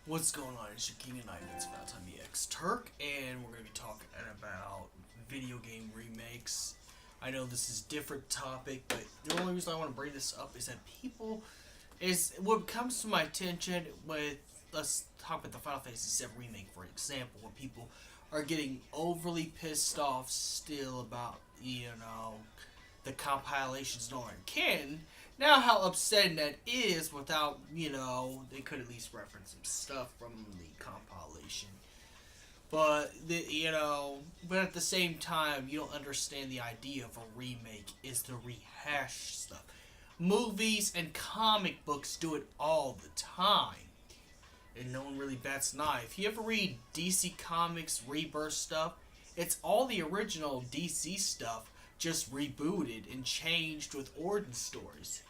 What's going on? It's your King and It's about time EX Turk, and we're going to be talking about video game remakes. I know this is a different topic, but the only reason I want to bring this up is that what comes to my attention with, let's talk about the Final Fantasy VII Remake, for example, where people are getting overly pissed off still about, the compilations no longer can. Now, how upsetting that is without, they could at least reference some stuff from the compilation. But at the same time, you don't understand the idea of a remake is to rehash stuff. Movies and comic books do it all the time. And no one really bats an eye. If you ever read DC Comics Rebirth stuff, it's all the original DC stuff just rebooted and changed with origin stories.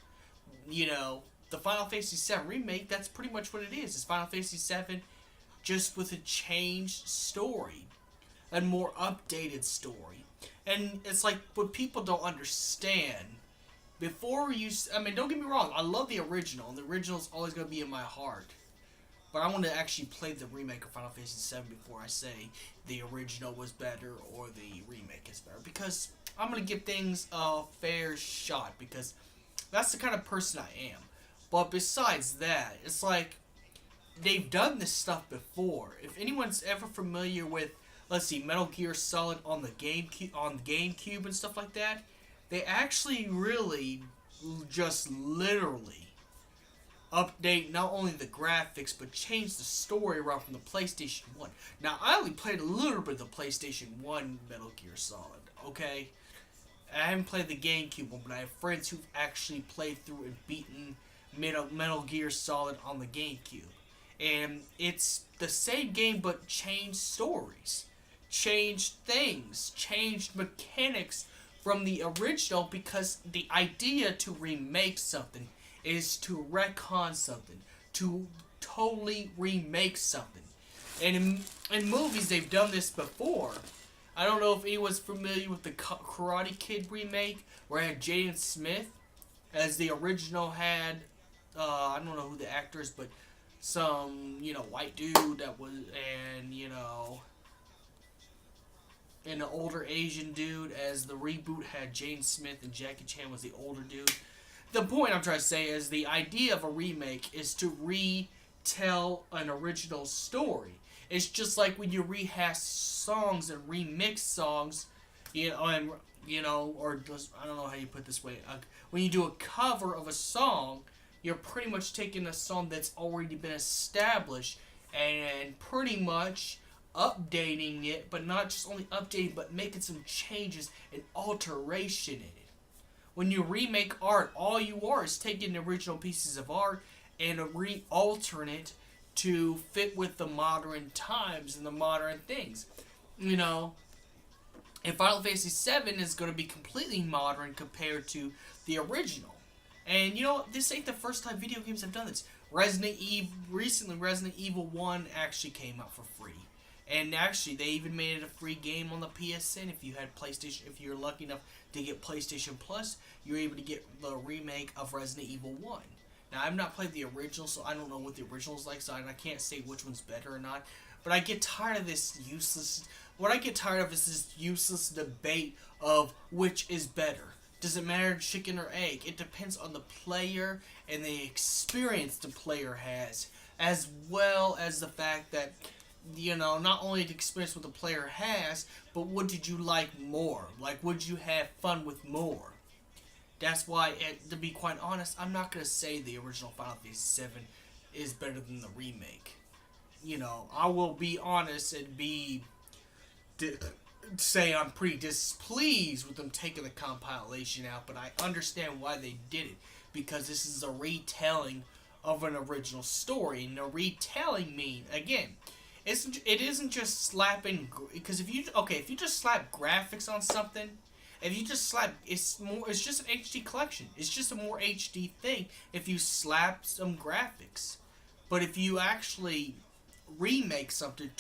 The Final Fantasy VII Remake, that's pretty much what it is. It's Final Fantasy VII just with a changed story. A more updated story. And it's like what people don't understand. Don't get me wrong, I love the original, and the original's always going to be in my heart. But I want to actually play the remake of Final Fantasy VII before I say the original was better or the remake is better. Because I'm going to give things a fair shot. Because that's the kind of person I am. But besides that, it's like they've done this stuff before. If anyone's ever familiar with, let's see, Metal Gear Solid on the GameCube and stuff like that, they actually really just literally update not only the graphics, but change the story around from the PlayStation 1. Now, I only played a little bit of the PlayStation 1 Metal Gear Solid, okay? I haven't played the GameCube one, but I have friends who've actually played through and beaten Metal Gear Solid on the GameCube. And it's the same game, but changed stories, changed things, changed mechanics from the original, because the idea to remake something is to retcon something, to totally remake something. And in movies, they've done this before. I don't know if anyone's familiar with the Karate Kid remake, where I had Jaden Smith, as the original had, I don't know who the actor is, but some, white dude that was, and an older Asian dude, as the reboot had Jaden Smith and Jackie Chan was the older dude. The point I'm trying to say is the idea of a remake is to retell an original story. It's just like when you rehash songs and remix songs, or just, I don't know how you put this way. When you do a cover of a song, you're pretty much taking a song that's already been established and pretty much updating it, but not just only updating, but making some changes and alteration in it. When you remake art, all you are is taking the original pieces of art and re-altering it to fit with the modern times and the modern things. And Final Fantasy VII is going to be completely modern compared to the original. And this ain't the first time video games have done this. Recently Resident Evil 1 actually came out for free. And actually, they even made it a free game on the PSN. If you had PlayStation, if you're lucky enough to get PlayStation Plus, you're able to get the remake of Resident Evil 1. Now, I've not played the original, so I don't know what the original is like, so I can't say which one's better or not. But I get tired of this useless... What I get tired of is this useless debate of which is better. Does it matter chicken or egg? It depends on the player and the experience the player has, as well as the fact that not only the experience what the player has, but what did you like more? Like, would you have fun with more? That's why, to be quite honest, I'm not going to say the original Final Fantasy VII is better than the remake. I will be honest and say I'm pretty displeased with them taking the compilation out, but I understand why they did it. Because this is a retelling of an original story. And a retelling again, it isn't just slapping, because if you just slap graphics on something, if you just slap, it's just an HD collection. It's just a more HD thing if you slap some graphics. But if you actually remake something,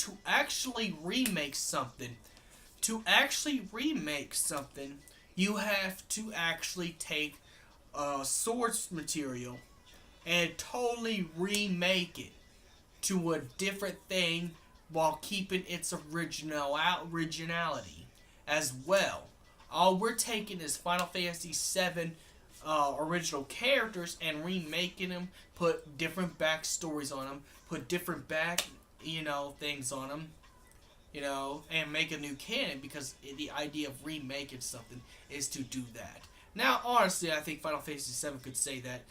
you have to actually take source material and totally remake it to a different thing while keeping its originality as well. All we're taking is Final Fantasy VII original characters and remaking them, put different backstories on them, put different things on them, and make a new canon, because the idea of remaking something is to do that. Now, honestly, I think Final Fantasy VII could say that.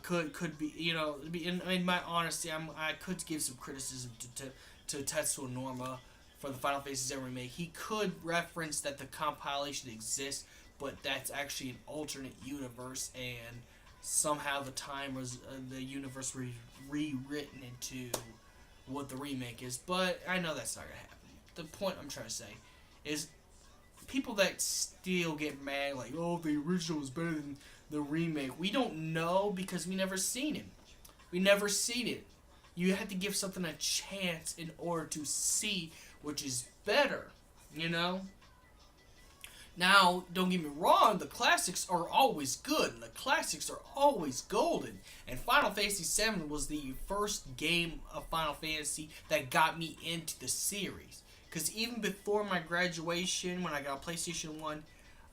Could be, in my honesty, I could give some criticism to Tetsuo Norma for the Final Fantasy VII remake. He could reference that the compilation exists, but that's actually an alternate universe, and somehow the universe was rewritten into what the remake is. But I know that's not gonna happen. The point I'm trying to say is, people that still get mad like, oh, the original is better than the remake. We don't know because we never seen it. We never seen it. You have to give something a chance in order to see which is better, Now, don't get me wrong, the classics are always good, and the classics are always golden. And Final Fantasy VII was the first game of Final Fantasy that got me into the series. Because even before my graduation, when I got a PlayStation 1,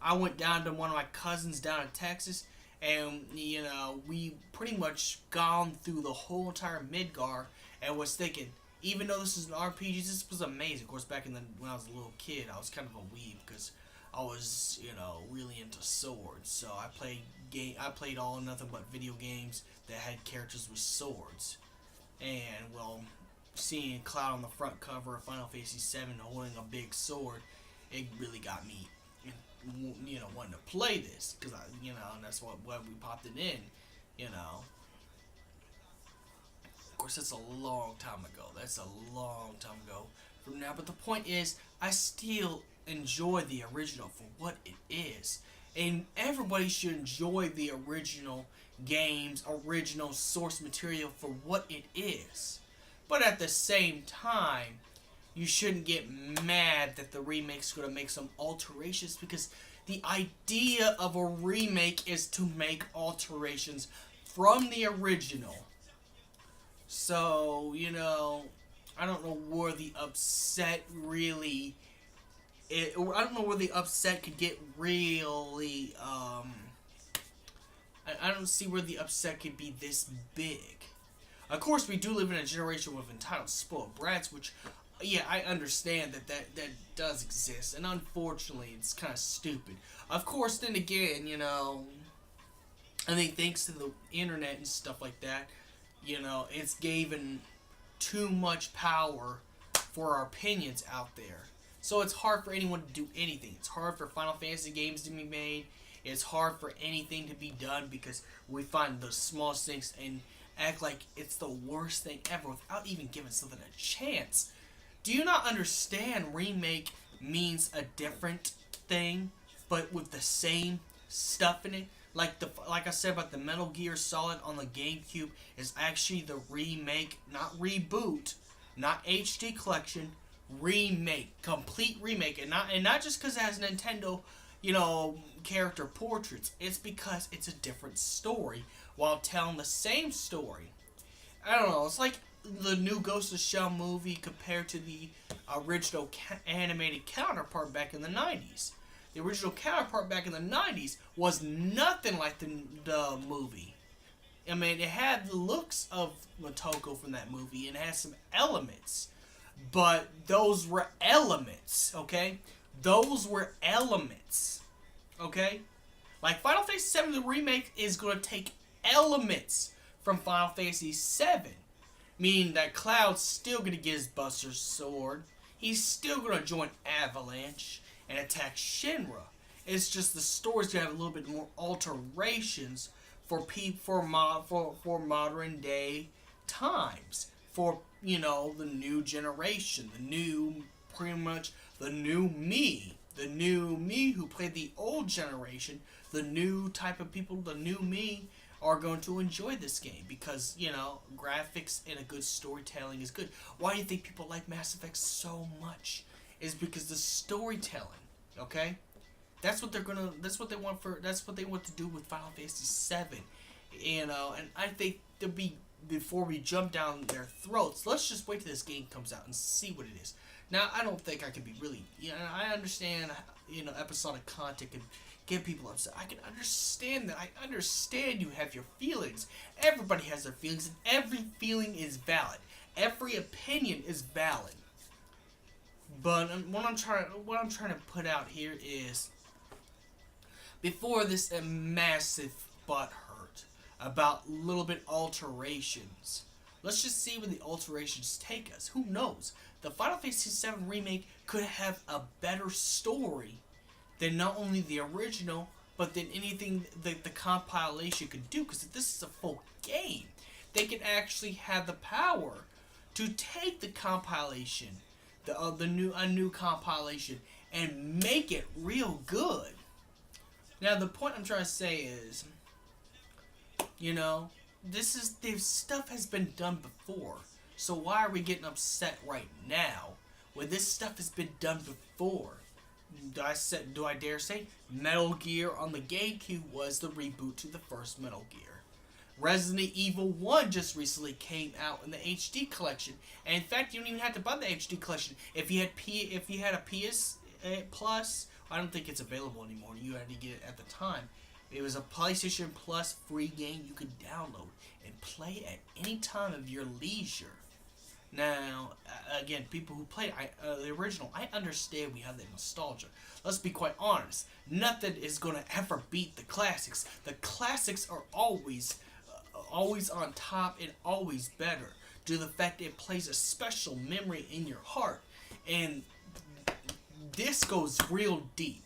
I went down to one of my cousins down in Texas, and, we pretty much gone through the whole entire Midgar, and was thinking, even though this is an RPG, this was amazing. Of course, back when I was a little kid, I was kind of a weeb, because I was, really into swords. So I played all nothing but video games that had characters with swords. And, well, seeing Cloud on the front cover of Final Fantasy VII holding a big sword, it really got me, wanting to play this, because and that's what we popped it in, Of course, that's a long time ago. From now. But the point is, I still enjoy the original for what it is, and everybody should enjoy the original games, original source material for what it is. But at the same time, you shouldn't get mad that the remake's going to make some alterations, because the idea of a remake is to make alterations from the original. So, I don't know where the upset really... I don't know where the upset could get really... I don't see where the upset could be this big. Of course, we do live in a generation with entitled spoiled brats, which... Yeah, I understand that does exist, and unfortunately, it's kind of stupid. Of course, then again, I think thanks to the internet and stuff like that, it's given too much power for our opinions out there. So it's hard for anyone to do anything. It's hard for Final Fantasy games to be made. It's hard for anything to be done, because we find the smallest things and act like it's the worst thing ever without even giving something a chance. Do you not understand remake means a different thing, but with the same stuff in it? Like I said about the Metal Gear Solid on the GameCube is actually the remake, not reboot, not HD collection, remake, complete remake, and not just because it has Nintendo, character portraits. It's because it's a different story while telling the same story. I don't know. It's like the new Ghost of Shell movie compared to the original animated counterpart back in the 90s. The original counterpart back in the 90s was nothing like the movie. I mean, it had the looks of Motoko from that movie, and it had some elements. But those were elements, okay? Those were elements, okay? Like, Final Fantasy VII, the remake, is going to take elements from Final Fantasy VII. Meaning that Cloud's still going to get his Buster Sword. He's still going to join Avalanche and attack Shinra. It's just the story's going to have a little bit more alterations for modern day times. For, the new generation. Pretty much the new me. The new me who played the old generation. The new type of people, the new me, are going to enjoy this game because, graphics and a good storytelling is good. Why do you think people like Mass Effect so much? Is because the storytelling, okay? That's what they're gonna. That's what they want for. That's what they want to do with Final Fantasy VII. You know, and I think to be before we jump down their throats, let's just wait till this game comes out and see what it is. Now, I don't think I could be really. You know, I understand. You know, episodic content can get people upset. I can understand that. I understand you have your feelings. Everybody has their feelings, and every feeling is valid. Every opinion is valid. But what I'm trying to put out here is, before this a massive butthurt about little bit alterations. Let's just see where the alterations take us. Who knows? The Final Fantasy VII Remake could have a better story than not only the original, but than anything that the compilation could do. Because if this is a full game, they could actually have the power to take the compilation, a new compilation, and make it real good. Now, the point I'm trying to say is, you know, this stuff has been done before. So why are we getting upset right now when this stuff has been done before? Do I dare say Metal Gear on the GameCube was the reboot to the first Metal Gear? Resident Evil 1 just recently came out in the HD collection, and in fact, you don't even have to buy the HD collection. If you had a PS Plus, I don't think it's available anymore. You had to get it at the time. It was a PlayStation Plus free game you could download and play at any time of your leisure. Now, again, people who play the original, I understand we have that nostalgia. Let's be quite honest. Nothing is going to ever beat the classics. The classics are always on top and always better, due to the fact it plays a special memory in your heart. And this goes real deep.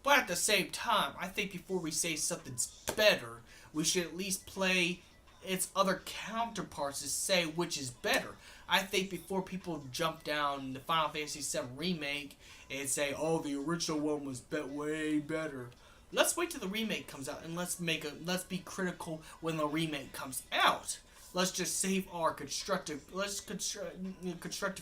But at the same time, I think before we say something's better, we should at least play its other counterparts to say which is better. I think before people jump down the Final Fantasy VII Remake and say, oh, the original one was way better. Let's wait till the remake comes out, and let's be critical when the remake comes out. Let's just save our constructive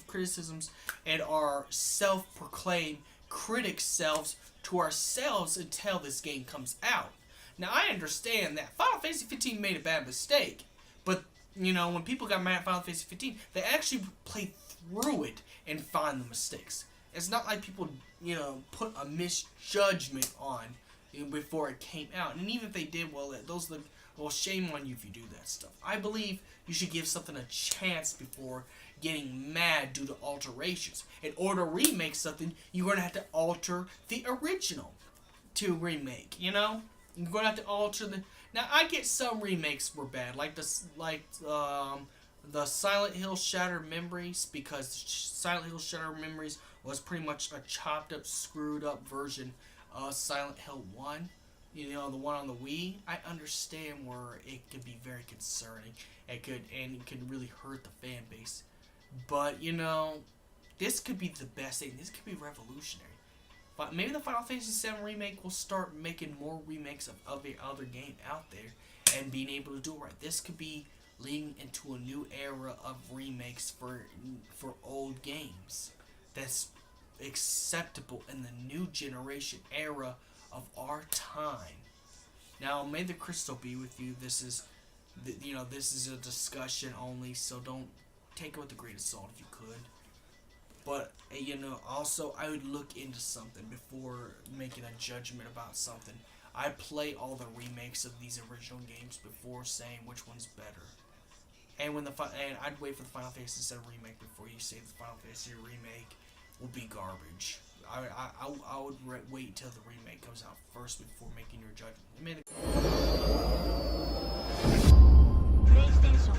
criticisms and our self-proclaimed critic selves to ourselves until this game comes out. Now, I understand that Final Fantasy 15 made a bad mistake, but, you know, when people got mad at Final Fantasy 15, they actually played through it and find the mistakes. It's not like people, you know, put a misjudgment on before it came out. And even if they did, well, shame on you if you do that stuff. I believe you should give something a chance before getting mad due to alterations. In order to remake something, you're going to have to alter the original to remake, you know? You're going to have to alter the... Now, I get some remakes were bad, like the Silent Hill Shattered Memories, because Silent Hill Shattered Memories was pretty much a chopped up, screwed up version of Silent Hill 1. You know, the one on the Wii. I understand where it could be very concerning. It could really hurt the fan base. But, you know, this could be the best thing. This could be revolutionary. But maybe the Final Fantasy VII Remake will start making more remakes of the other game out there and being able to do it right. This could be leading into a new era of remakes for old games that's acceptable in the new generation era of our time. Now, may the crystal be with you. This is a discussion only, so don't take it with a grain of salt if you could. But, you know, also, I would look into something before making a judgment about something. I play all the remakes of these original games before saying which one's better. And I'd wait for the Final Fantasy VII Remake before you say the Final Fantasy Remake will be garbage. I would wait till the remake comes out first before making your judgment. PlayStation